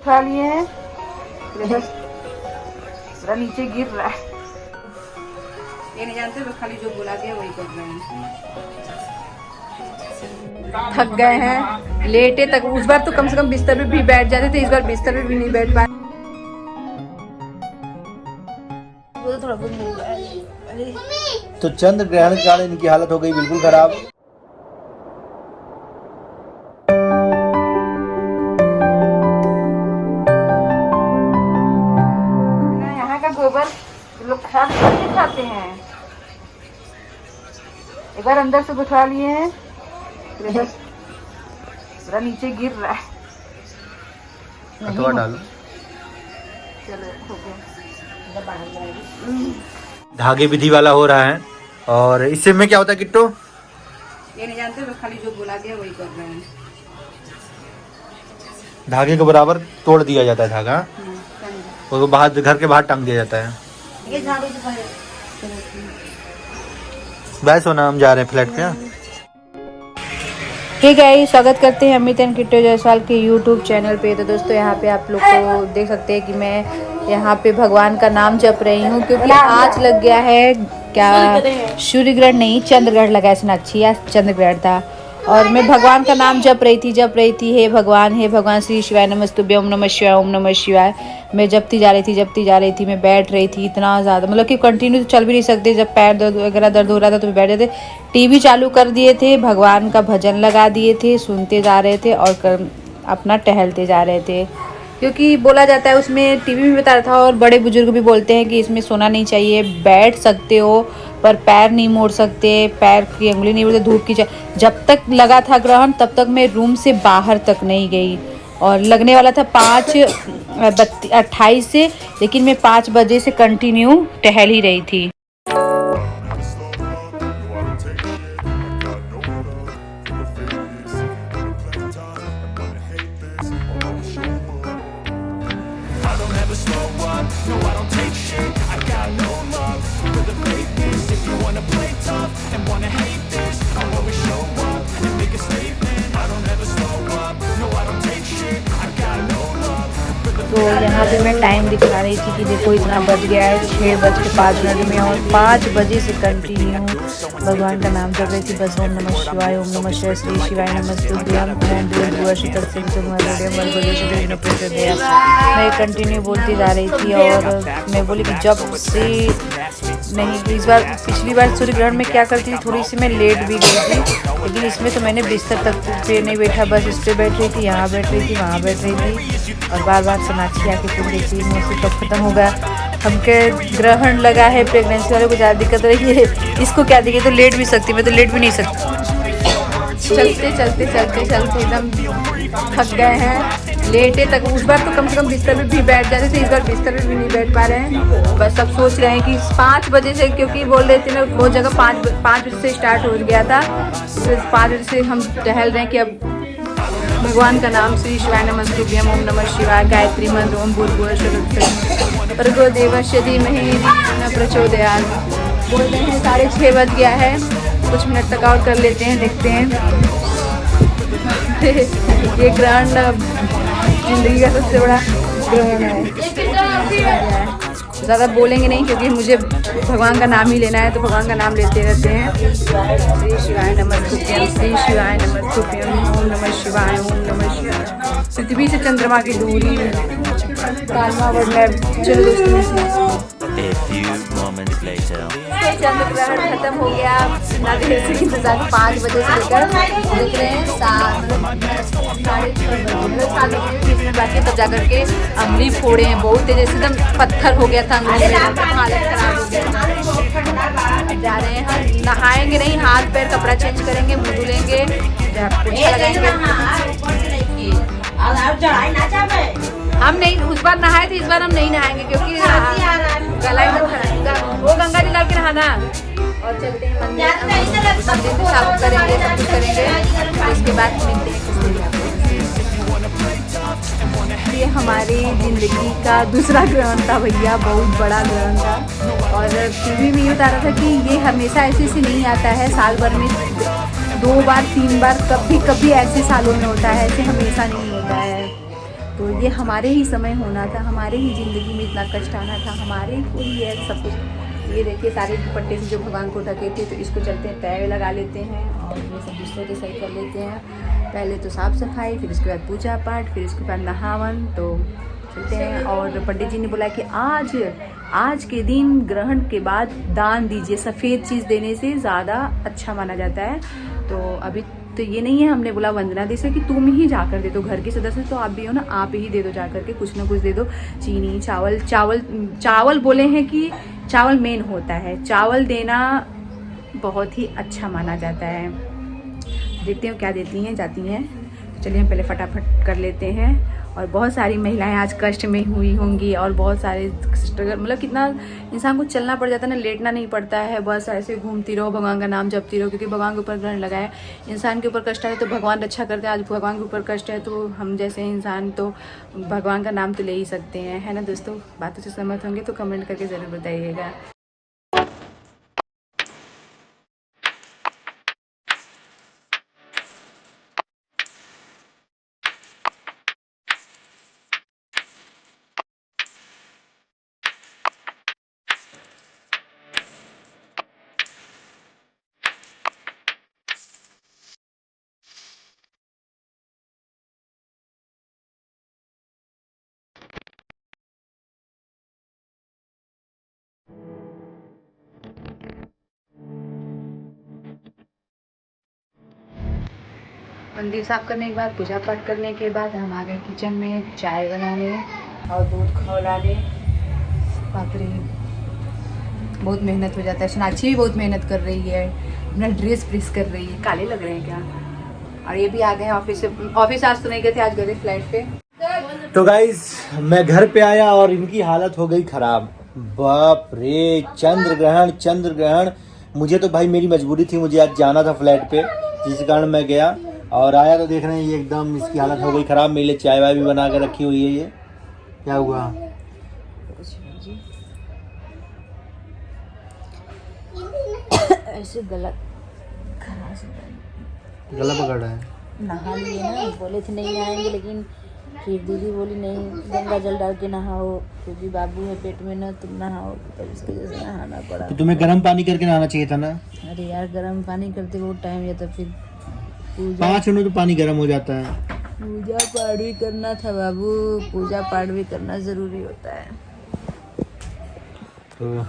उठा लिए हैं, पूरा नीचे गिर रहा है। ये नहीं जानते, बस खाली जो बुला दिया वही कर रहे हैं। थक गए हैं, लेटे तक। उस बार तो कम से कम बिस्तर पे भी बैठ जाते थे, इस बार बिस्तर पे भी नहीं बैठ पाए। थोड़ा बहुत मिल जाए। तो चंद्र ग्रहण के कारण इनकी हालत हो गई बिल्कुल खराब। यहाँ का गोबर लोग खाते हैं। एक बार अंदर से उठा लिए हैं, पूरा नीचे गिर रहा है। अथवा डालो। चलो हो गया। धागे विधि वाला हो रहा है। और इससे में क्या होता है किट्टू? ये नहीं जानते, बस खाली जो बुला दिया वही कर रहे हैं। धागे के बराबर तोड़ दिया जाता है धागा, और बाहर घर के बाहर टांग दिया जाता है। ये झाड़ू से बस होना, हम जा रहे हैं फ्लैट पे। ठीक है, स्वागत करते हैं अमित एंड किट्टू जायसवाल के यूट्यूब चैनल पे। तो दोस्तों यहाँ पे आप लोग को देख सकते हैं कि मैं यहाँ पे भगवान का नाम जप रही हूँ, क्योंकि आज लग गया है क्या, सूर्य ग्रहण नहीं, चंद्र ग्रहण लगा है। सोनाक्षी आज चंद्र ग्रहण था और मैं भगवान का नाम जप रही थी। हे भगवान श्री शिवाय नमस्तुभ्यं, ओम नमः शिवाय, ओम नमः शिवाय। मैं जपती जा रही थी, मैं बैठ रही थी इतना ज़्यादा, मतलब कि कंटिन्यू तो चल भी नहीं सकते। जब पैर दर्द वगैरह दर्द हो रहा था तो बैठ जाते। टीवी चालू कर दिए थे, भगवान का भजन लगा दिए थे, सुनते जा रहे थे और अपना टहलते जा रहे थे। क्योंकि बोला जाता है उसमें, टीवी में बता रहा था और बड़े बुजुर्ग भी बोलते हैं कि इसमें सोना नहीं चाहिए, बैठ सकते हो पर पैर नहीं मोड़ सकते, पैर की अंगुली नहीं मोड़ते। धूप की जब तक लगा था ग्रहण तब तक मैं रूम से बाहर तक नहीं गई, और लगने वाला था 5:28 से, लेकिन मैं 5 बजे से कंटिन्यू टहल ही रही थी। तो यहाँ पे मैं टाइम दिखा रही थी कि देखो इतना बज गया है, 6:05 में, और 5 बजे से कंटिन्यू भगवान का नाम जप रही थी। बस ओम नमः शिवाय, ओम नमः शिवाय, श्री शिवाय नमस्तुभ्यं, ओम मैं कंटिन्यू बोलती जा रही थी। और मैं बोली कि जब से नहीं, इस बार पिछली बार सूर्य ग्रहण में क्या करती थी, थोड़ी सी मैं लेट भी गई थी, लेकिन इसमें तो मैंने बिस्तर तक पे नहीं बैठा, बस इस पर बैठ रही थी, यहाँ बैठ रही थी, वहाँ बैठ रही थी, और बार बार सोनाक्षी आके पूछ रही थी। मुझसे कब खत्म होगा, हमके ग्रहण लगा है, प्रेगनेंसी वाले को ज़्यादा दिक्कत रही है, इसको क्या दिक्कत, तो लेट भी सकती, मैं तो लेट भी नहीं सकती। चलते एकदम थक गए हैं, लेटे तक। उस बार तो कम से कम बिस्तर पे भी बैठ जाते थे, इस बार बिस्तर पे भी नहीं बैठ पा रहे हैं। बस सब सोच रहे हैं कि 5 बजे से, क्योंकि बोल रहे थे ना बहुत जगह 5 बजे से स्टार्ट हो गया था, फिर 5 बजे से हम टहल रहे हैं कि अब भगवान का नाम श्री शिवाय नमस्तुभ्यं, ओम नमः शिवाय, गायत्री मंत्र, ओम भूर्भुवः स्वः भर्गो देवस्य धीमहि न प्रचोदयात् बोल रहे हैं। 6:30 बज गया है, कुछ मिनट तक और कर लेते हैं, देखते हैं। ये ग्रहण जिंदगी का सबसे बड़ा ग्रहण है। ज़्यादा बोलेंगे नहीं क्योंकि मुझे भगवान का नाम ही लेना है, तो भगवान का नाम लेते रहते हैं। श्री शिवाय नमस्तुभ्यं, श्री शिवाय नमस्तुभ्यं, ओम नमः शिवाय, ओम नमः शिवाय। पृथ्वी से चंद्रमा की दूरी, चलो दोस्तों। चंद्र ग्रहण खत्म हो गया, इतना देर से इंतजार, 5 बजे से लेकर देख रहे हैं 7:30 बजे बाकी, तब जाकर के अंगुली फोड़े हैं, बहुत तेज एकदम पत्थर हो गया था अंगुली में, हालत खराब हो गया था। जा रहे हैं हम, नहाएंगे नहीं, हाथ पैर कपड़ा चेंज करेंगे, मुँह धुलेंगे, लगाएंगे। हम नहीं, उस बार नहाए थे, इस बार हम नहीं नहाएंगे क्योंकि गला एकदम वो गंगा जी डाल के नहाना। और चलते हैं मंदिर साफ करेंगे, सब कुछ करेंगे, इसके बाद मिलते हैं। ये हमारी ज़िंदगी का दूसरा ग्रहण था भैया, बहुत बड़ा ग्रहण था। और टीवी में ये बता रहा था कि ये हमेशा ऐसे से नहीं आता है, साल भर में 2 बार 3 बार, कभी कभी ऐसे सालों में होता है, ऐसे हमेशा नहीं होता है। तो ये हमारे ही समय होना था, हमारे ही ज़िंदगी में इतना कष्ट आना था, हमारे को ही है सब कुछ। ये देखिए सारे दुपट्टे से जो भगवान को ढके थे, तो इसको चलते हैं तय लगा लेते हैं और ये सब दूसरे के सही कर लेते हैं। पहले तो साफ़ सफाई, फिर उसके बाद पूजा पाठ, फिर उसके बाद नहावन, तो चलते हैं। और पंडित जी ने बोला कि आज के दिन ग्रहण के बाद दान दीजिए, सफ़ेद चीज़ देने से ज़्यादा अच्छा माना जाता है। तो अभी तो ये नहीं है, हमने बोला वंदना दी से कि तुम ही जाकर दे दो, घर के सदस्य तो आप भी हो ना, आप ही दे दो जाकर के, कुछ ना कुछ दे दो। चीनी, चावल बोले हैं कि चावल मेन होता है, चावल देना बहुत ही अच्छा माना जाता है। देखते हैं क्या देती हैं, जाती हैं। चलिए हम पहले फटाफट कर लेते हैं। और बहुत सारी महिलाएं आज कष्ट में हुई होंगी और बहुत सारे स्ट्रगल, मतलब कितना इंसान को चलना पड़ जाता है ना, लेटना नहीं पड़ता है, बस ऐसे घूमती रहो, भगवान का नाम जपती रहो, क्योंकि भगवान के ऊपर ग्रहण लगा है। इंसान के ऊपर कष्ट है तो भगवान रक्षा करते हैं, आज भगवान के ऊपर कष्ट है तो हम जैसे इंसान तो भगवान का नाम तो ले ही सकते हैं, है ना दोस्तों। बातों से सहमत होंगे तो कमेंट करके ज़रूर बताइएगा। मंदिर साफ करने के बाद, पूजा पाठ करने के बाद हम आ गए किचन में चाय बनाने और दूध खौलाने। बाप रे, बहुत मेहनत हो जाता है। सोनाक्षी भी बहुत मेहनत कर रही है, अपना ड्रेस प्रेस कर रही है। काले लग रहे हैं क्या? और ये भी आ गए ऑफिस से। ऑफिस आज तो नहीं गए थे, आज गए थे फ्लाइट पे। तो गाइस मैं घर पे आया और इनकी हालत हो गई खराब। बाप रे, चंद्र ग्रहण। मुझे तो भाई मेरी मजबूरी थी, मुझे आज जाना था फ्लाइट पे, जिस कारण मैं गया और आया तो देख रहे हैं ये एकदम इसकी हालत हो गई खराब। मेरे लिए चाय वाय भी बना कर रखी हुई है। ये क्या हुआ? ऐसे गला पकड़ रहा है। नहा लिए ना, बोले थे नहीं आएंगे, लेकिन फिर दीदी बोली नहीं, गंगा जल डाल के नहाओ, क्योंकि बाबू है पेट में ना, तुम नहाओ, तो इसकी वजह से नहाना पड़ा। तो तुम्हें गर्म पानी करके नहाना चाहिए था ना। अरे यार, गर्म पानी करते वो टाइम या तो फिर 5 मिनट तो पानी गर्म हो जाता है। पूजा पाठ भी करना था बाबू, पूजा पाठ भी करना जरूरी होता है। तो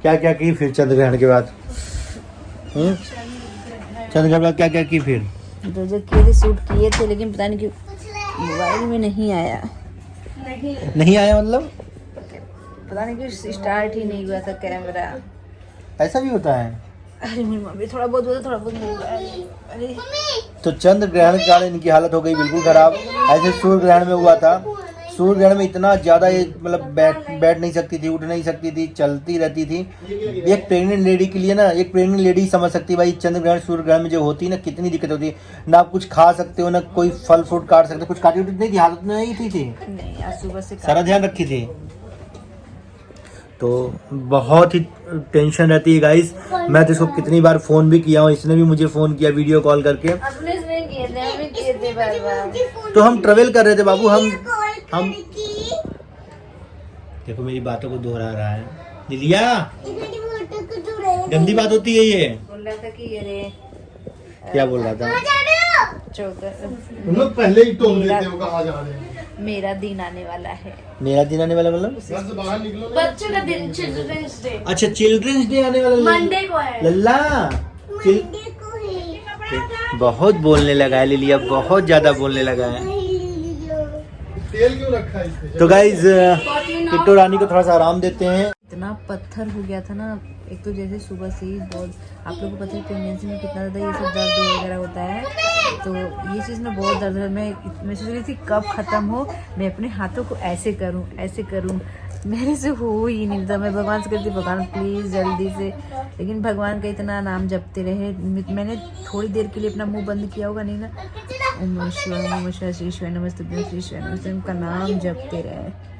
क्या क्या की फिर चंद्र ग्रहण के बाद? चंद्र ग्रहण के बाद क्या क्या की फिर? प्रोजेक्ट किए थे, शूट किए थे, लेकिन पता नहीं क्यों मोबाइल में नहीं आया। नहीं आया मतलब? पता नहीं क्यों स्टार्ट ही नहीं हुआ था कैमरा। ऐसा भी होता है? अरे मेरी मम्मी थोड़ा बहुत बोला, थोड़ा बहुत नहीं हुआ। अरे तो चंद्र ग्रहण के कारण इनकी हालत हो गई बिल्कुल खराब। ऐसे सूर्य ग्रहण में हुआ था। सूर्य ग्रहण में इतना ज़्यादा ये मतलब बैठ नहीं सकती थी, उठ नहीं सकती थी, चलती रहती थी। एक प्रेग्नेंट लेडी के लिए ना, एक प्रेग्नेंट लेडी समझ सकती है भाई चंद्र ग्रहण सूर्य ग्रहण में जो होती है ना, कितनी दिक्कत होती है। ना आप कुछ खा सकते हो, ना कोई फल फ्रूट काट सकते हो, कुछ काटी नहीं थी, हालत में नहीं थी। नहीं, आज सुबह से सारा ध्यान रखी थी। तो बहुत ही टेंशन रहती है गाइस। मैं तो इसको कितनी बार फ़ोन भी किया हूँ, इसने भी मुझे फ़ोन किया वीडियो कॉल करके। तो हम ट्रेवल कर रहे थे बाबू, हम देखो मेरी बातों को दोहरा रहा है। लिलिया, गंदी बात होती है ये। बोल रहा था कि ये क्या बोल रहा था? तुम लोग पहले ही टोक देते हो कहाँ जा रहे हैं। मेरा दिन आने वाला है। मेरा दिन आने वाला मतलब? घर से बाहर निकलो ना। बच्चों का दिन, चिल्ड्रंस डे अच्छा, चिल्ड्रंस डे आने वाला। मंडे को है। लल्ला बहुत बोलने लगा है लिलिया, बहुत ज्यादा बोलने लगा है। तेल क्यों रखा है इसमें? तो गाइज किट्टू रानी को थोड़ा सा आराम देते हैं। इतना पत्थर हो गया था ना, एक तो जैसे सुबह से ही बहुत, आप लोगों को पता है प्रेगनेंसी में कितना ज़्यादा ये सब दर्द वगैरह होता है, तो ये चीज़ में बहुत दर्द है। मैं सोच रही थी कब ख़त्म हो, मैं अपने हाथों को ऐसे करूँ, मेरे से हो ही नहीं था। मैं भगवान से कहती, भगवान प्लीज़ जल्दी से, लेकिन भगवान का इतना नाम जपते रहे। मैंने थोड़ी देर के लिए अपना मुंह बंद किया होगा नहीं ना, ओम नमः शिवाय, नमः शिवाय, श्री शिवाय नमस्तुभ्यं, श्री शिवाय नमस्तुभ्यं का नाम जपते रहे।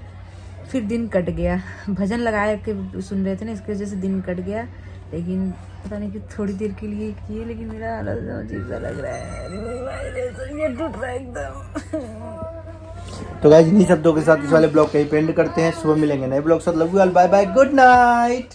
फिर दिन कट गया, भजन लगाया के सुन रहे थे ना, इसकी वजह से दिन कट गया। लेकिन पता नहीं कि थोड़ी देर के लिए किए, लेकिन मेरा हालत अजीब सा लग रहा है, ये टूट रहा है एकदम। तो गाइस इन्हीं शब्दों के साथ इस वाले ब्लॉग का ही एंड करते हैं। सुबह मिलेंगे नए ब्लॉग साथ। Love you all, bye bye, good night.